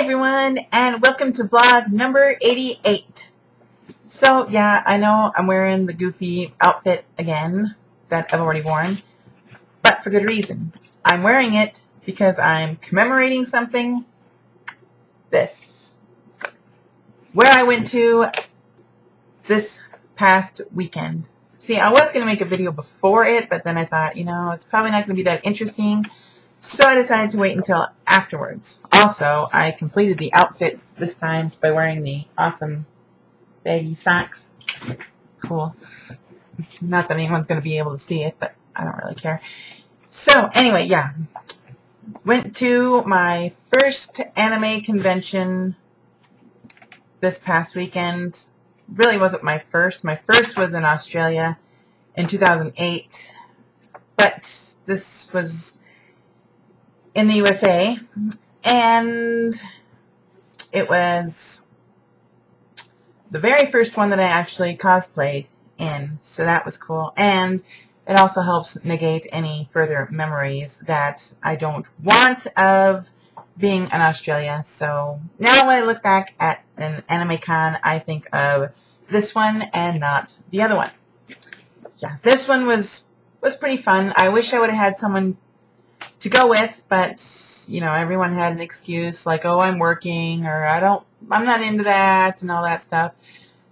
everyone, and welcome to vlog number 88. So yeah, I know I'm wearing the goofy outfit again that I've already worn, but for good reason. I'm wearing it because I'm commemorating something. This. Where I went to this past weekend. See, I was going to make a video before it, but then I thought, you know, it's probably not going to be that interesting. So I decided to wait until afterwards. Also, I completed the outfit this time by wearing the awesome baggy socks. Cool. Not that anyone's going to be able to see it, but I don't really care. So, anyway, yeah. Went to my first anime convention this past weekend. Really wasn't my first. My first was in Australia in 2008. But this was in the USA, and it was the very first one that I actually cosplayed in, so that was cool. And it also helps negate any further memories that I don't want of being in Australia. So now when I look back at an anime con, I think of this one and not the other one. Yeah, this one was pretty fun. I wish I would have had someone to go with, but you know, everyone had an excuse like, oh, I'm working, or I'm not into that, and all that stuff.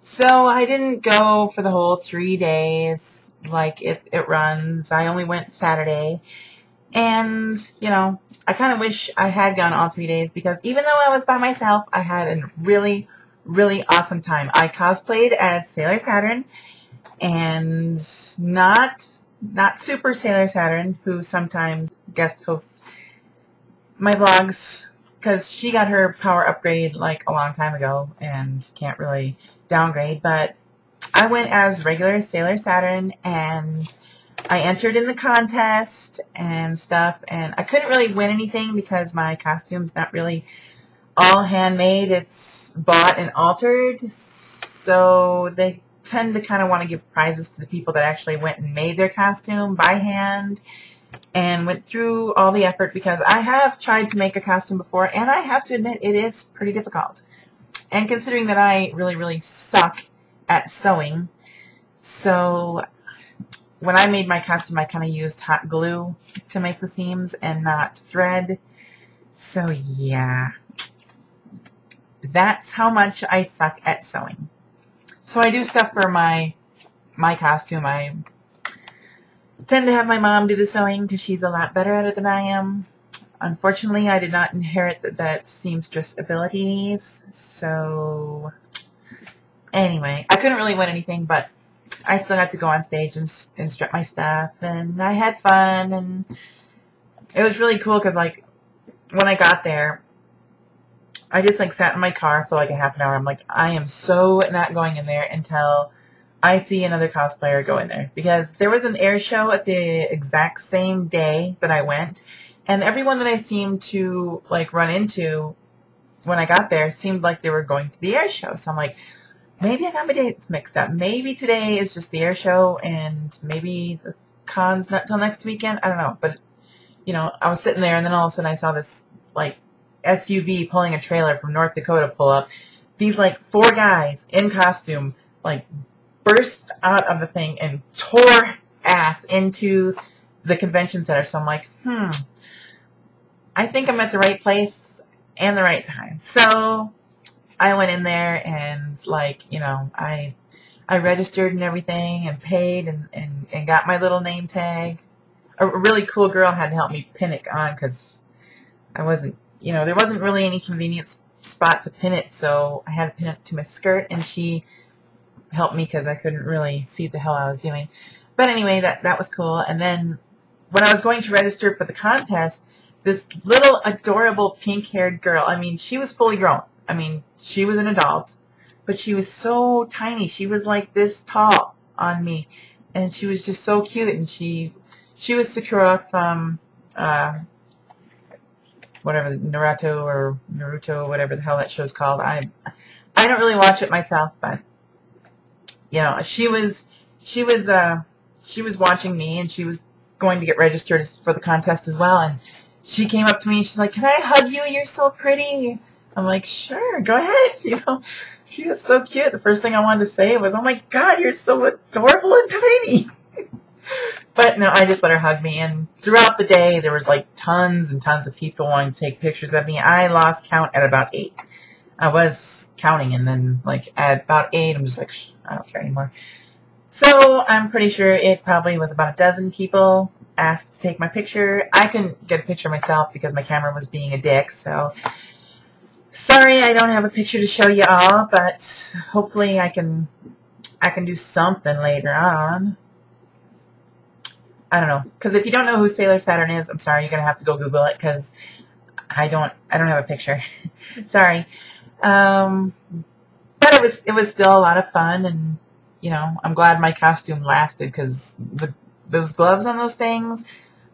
So I didn't go for the whole 3 days like it runs. I only went Saturday, and you know, I kind of wish I had gone all 3 days, because even though I was by myself, I had a really, really awesome time. I cosplayed as Sailor Saturn, and not Super Sailor Saturn, who sometimes guest hosts my vlogs, because she got her power upgrade like a long time ago and can't really downgrade. But I went as regular Sailor Saturn, and I entered in the contest and stuff, and I couldn't really win anything because my costume's not really all handmade. It's bought and altered, so they tend to kind of want to give prizes to the people that actually went and made their costume by hand and went through all the effort, because I have tried to make a costume before, and I have to admit it is pretty difficult. And considering that I really, really suck at sewing, so when I made my costume, I kind of used hot glue to make the seams and not thread. So yeah, that's how much I suck at sewing. So I do stuff for my costume. I tend to have my mom do the sewing because she's a lot better at it than I am. Unfortunately, I did not inherit that seamstress abilities. So anyway, I couldn't really win anything, but I still had to go on stage and strip my stuff, and I had fun, and it was really cool because like when I got there, I just like sat in my car for like a half an hour. I'm like, I am so not going in there until I see another cosplayer go in there, because there was an air show at the exact same day that I went, and everyone that I seemed to like run into when I got there seemed like they were going to the air show. So I'm like, maybe I got my dates mixed up. Maybe today is just the air show, and maybe the con's not till next weekend. I don't know, but you know, I was sitting there, and then all of a sudden I saw this like SUV pulling a trailer from North Dakota pull up. These like 4 guys in costume like burst out of the thing and tore ass into the convention center. So I'm like, I think I'm at the right place and the right time. So I went in there, and like, you know, I registered and everything, and paid, and got my little name tag. A really cool girl had to help me pin it on, because I wasn't, you know, there wasn't really any convenient spot to pin it, so I had to pin it to my skirt, and she helped me because I couldn't really see what the hell I was doing. But anyway, that was cool. And then when I was going to register for the contest, this little adorable pink-haired girl, I mean, she was fully grown. I mean, she was an adult, but she was so tiny. She was like this tall on me, and she was just so cute. And she was Sakura from whatever, Naruto, whatever the hell that show's called. I don't really watch it myself, but you know, she was watching me, and she was going to get registered for the contest as well. And she came up to me, and she's like, "Can I hug you? You're so pretty." I'm like, sure, go ahead. You know, she was so cute. The first thing I wanted to say was, oh my God, you're so adorable and tiny. But no, I just let her hug me. And throughout the day, there was like tons and tons of people wanting to take pictures of me. I lost count at about 8. I was counting, and then like at about 8, I'm just like, I don't care anymore. So I'm pretty sure it probably was about a dozen people asked to take my picture. I couldn't get a picture myself because my camera was being a dick. So sorry, I don't have a picture to show you all, but hopefully I can do something later on. I don't know, because if you don't know who Sailor Saturn is, I'm sorry, you're gonna have to go Google it because I don't have a picture. Sorry, but it was still a lot of fun, and you know, I'm glad my costume lasted because those gloves on those things,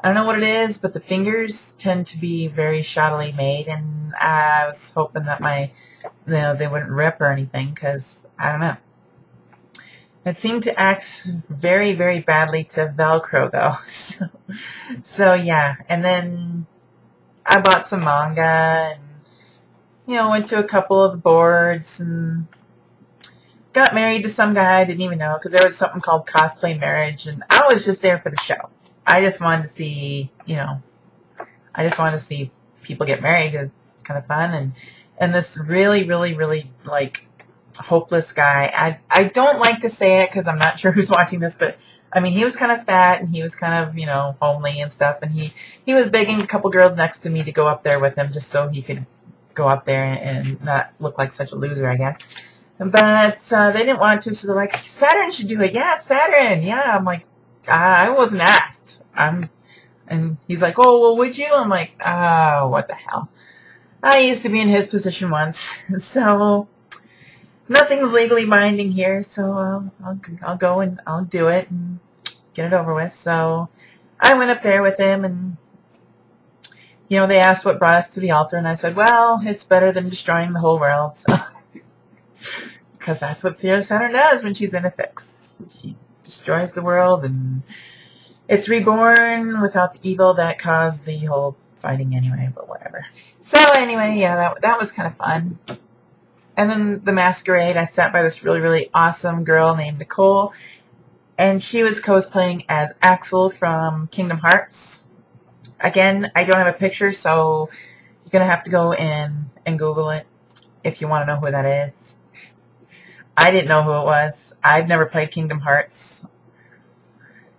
I don't know what it is, but the fingers tend to be very shoddily made, and I was hoping that they wouldn't rip or anything because I don't know. It seemed to act very, very badly to Velcro, though. So yeah. And then I bought some manga and, you know, went to a couple of the boards and got married to some guy I didn't even know because there was something called Cosplay Marriage, and I was just there for the show. I just wanted to see, you know, I just wanted to see people get married. It's kind of fun. And this really, really, really, like, hopeless guy. I don't like to say it because I'm not sure who's watching this, but I mean, he was kind of fat and he was kind of, you know, homely and stuff, and he was begging a couple girls next to me to go up there with him just so he could go up there and not look like such a loser, I guess. But they didn't want to, so they're like, Saturn should do it. Yeah, Saturn. Yeah, I'm like, I wasn't asked. And he's like, oh, well, would you? I'm like, oh, what the hell. I used to be in his position once, so nothing's legally binding here, so I'll go and I'll do it and get it over with. So I went up there with him, and you know, they asked what brought us to the altar, and I said, well, it's better than destroying the whole world. So, because that's what Sierra Saturn does when she's in a fix. She destroys the world, and it's reborn without the evil that caused the whole fighting anyway, but whatever. So anyway, yeah, that was kind of fun. And then the Masquerade, I sat by this really, really awesome girl named Nicole, and she was cosplaying as Axel from Kingdom Hearts. Again, I don't have a picture, so you're going to have to go in and Google it if you want to know who that is. I didn't know who it was. I've never played Kingdom Hearts.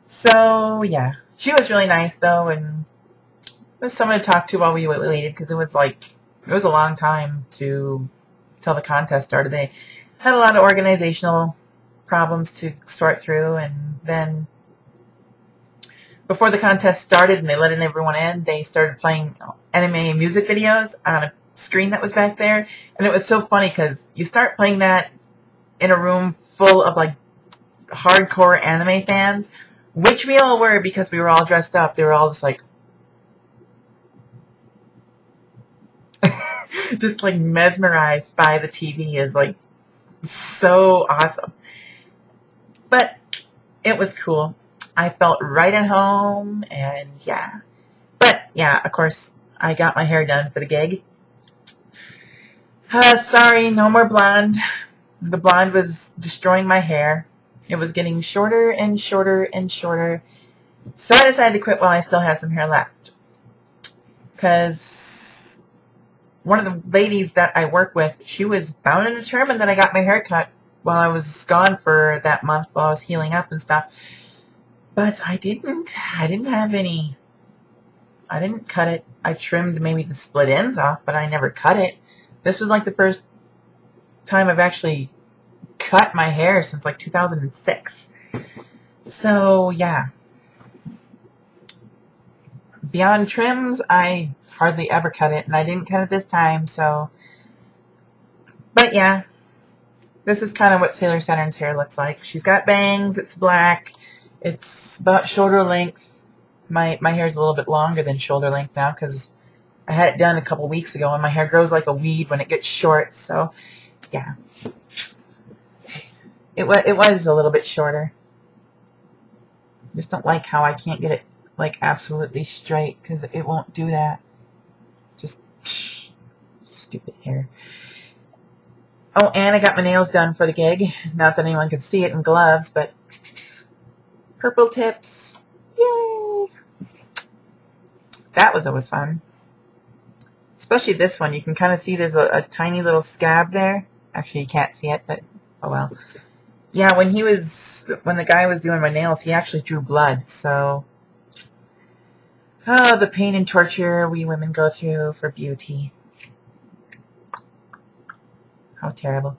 So, yeah. She was really nice, though, and it was someone to talk to while we waited, because it was a long time till the contest started. They had a lot of organizational problems to sort through, and then before the contest started and they let everyone in, they started playing anime music videos on a screen that was back there, and it was so funny because you start playing that in a room full of like hardcore anime fans, which we all were because we were all dressed up. They were all just like just like mesmerized by the TV. Is like so awesome. But it was cool. I felt right at home, and yeah. But yeah, of course, I got my hair done for the gig. Sorry, no more blonde. The blonde was destroying my hair. It was getting shorter and shorter and shorter. So I decided to quit while I still had some hair left. Because one of the ladies that I work with, she was bound and determined that I got my hair cut while I was gone for that month while I was healing up and stuff. But I didn't. I didn't have any. I didn't cut it. I trimmed maybe the split ends off, but I never cut it. This was like the first time I've actually cut my hair since like 2006. So yeah. Beyond trims, I hardly ever cut it, and I didn't cut it this time, so. But yeah. This is kind of what Sailor Saturn's hair looks like. She's got bangs, it's black, it's about shoulder length. My hair's a little bit longer than shoulder length now because I had it done a couple weeks ago, and my hair grows like a weed when it gets short, so yeah. It was a little bit shorter. Just don't like how I can't get it like absolutely straight because it won't do that. Just stupid hair. Oh, and I got my nails done for the gig. Not that anyone could see it in gloves, but purple tips. Yay! That was always fun. Especially this one. You can kind of see there's a tiny little scab there. Actually, you can't see it, but oh well. Yeah, when the guy was doing my nails, he actually drew blood, so... Oh, the pain and torture we women go through for beauty. How terrible.